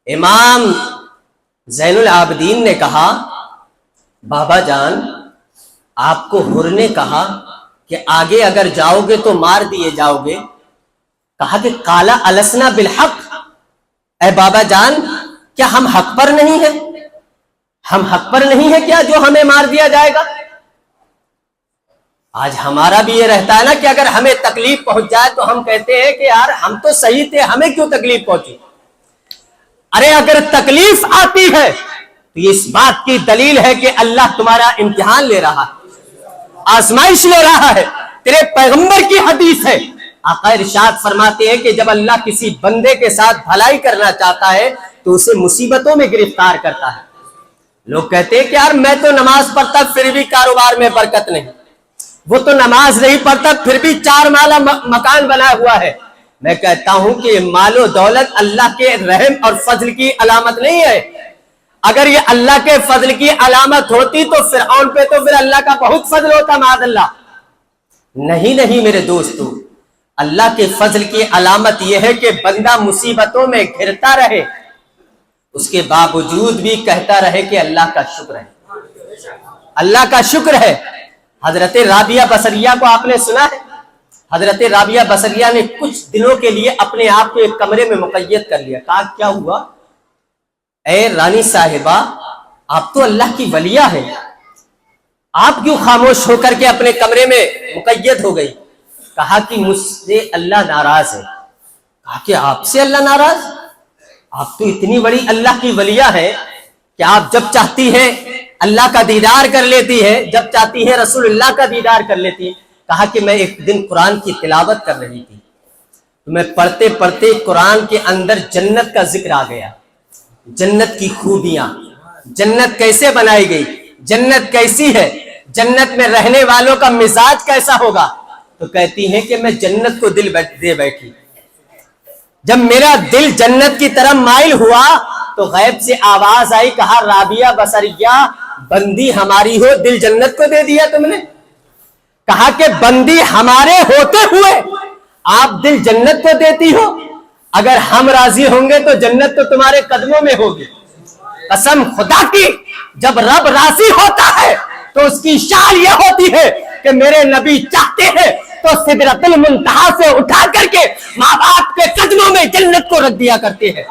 امام زین العابدین نے کہا بابا جان آپ کو حر نے کہا کہ آگے اگر جاؤ گے تو مار دیے جاؤ گے. کہا کہ قال السنا بالحق، اے بابا جان کیا ہم حق پر نہیں ہیں؟ ہم حق پر نہیں ہیں کیا جو ہمیں مار دیا جائے گا؟ آج ہمارا بھی یہ رہتا ہے نا کہ اگر ہمیں تکلیف پہنچ جائے تو ہم کہتے ہیں کہ یار ہم تو صحیح تھے، ہمیں کیوں تکلیف پہنچی؟ ارے اگر تکلیف آتی ہے تو یہ اس بات کی دلیل ہے کہ اللہ تمہارا امتحان لے رہا ہے، آزمائش لے رہا ہے. تیرے پیغمبر کی حدیث ہے، آقا ارشاد فرماتے ہیں کہ جب اللہ کسی بندے کے ساتھ بھلائی کرنا چاہتا ہے تو اسے مصیبتوں میں گرفتار کرتا ہے. لوگ کہتے ہیں کہ یار میں تو نماز پڑھتا پھر بھی کاروبار میں برکت نہیں، وہ تو نماز نہیں پڑھتا پھر بھی 4 مالا مکان بنا ہوا ہے. میں کہتا ہوں کہ مال و دولت اللہ کے رحم اور فضل کی علامت نہیں ہے. اگر یہ اللہ کے فضل کی علامت ہوتی تو فرعون پہ تو پھر اللہ کا بہت فضل ہوتا معاذ اللہ. نہیں میرے دوستو، اللہ کے فضل کی علامت یہ ہے کہ بندہ مصیبتوں میں گھرتا رہے، اس کے باوجود بھی کہتا رہے کہ اللہ کا شکر ہے، اللہ کا شکر ہے. حضرت رابعہ بصریہ کو آپ نے سنا ہے؟ حضرت رابعہ بصریہ نے کچھ دنوں کے لیے اپنے آپ کو ایک کمرے میں مقید کر لیا. کہا کیا ہوا؟ اے رانی صاحبہ آپ تو اللہ کی ولیہ ہیں، آپ کیوں خاموش ہو کر کے اپنے کمرے میں مقید ہو گئی؟ کہا کہ مجھ سے اللہ ناراض ہے. کہا کہ آپ سے اللہ ناراض؟ آپ تو اتنی بڑی اللہ کی ولیہ ہے کہ آپ جب چاہتی ہیں اللہ کا دیدار کر لیتی ہے، جب چاہتی ہے رسول اللہ کا دیدار کر لیتی ہے. کہا کہ میں ایک دن قرآن کی تلاوت کر رہی تھی تو میں پڑھتے پڑھتے قرآن کے اندر جنت کا ذکر آ گیا، جنت کی خوبیاں، جنت کیسے بنائی گئی، جنت کیسی ہے، جنت میں رہنے والوں کا مزاج کیسا ہوگا. تو کہتی ہیں کہ میں جنت کو دل دے بیٹھی. جب میرا دل جنت کی طرف مائل ہوا تو غیب سے آواز آئی، کہا رابعہ بصریہ بندی ہماری ہو دل جنت کو دے دیا تم نے. کہا کہ بندی ہمارے ہوتے ہوئے آپ دل جنت کو دیتی ہو، اگر ہم راضی ہوں گے تو جنت تو تمہارے قدموں میں ہوگی. قسم خدا کی جب رب راضی ہوتا ہے تو اس کی شان یہ ہوتی ہے کہ میرے نبی چاہتے ہیں تو سدرۃ المنتہا سے اٹھا کر کے ماں باپ کے قدموں میں جنت کو رکھ دیا کرتے ہیں.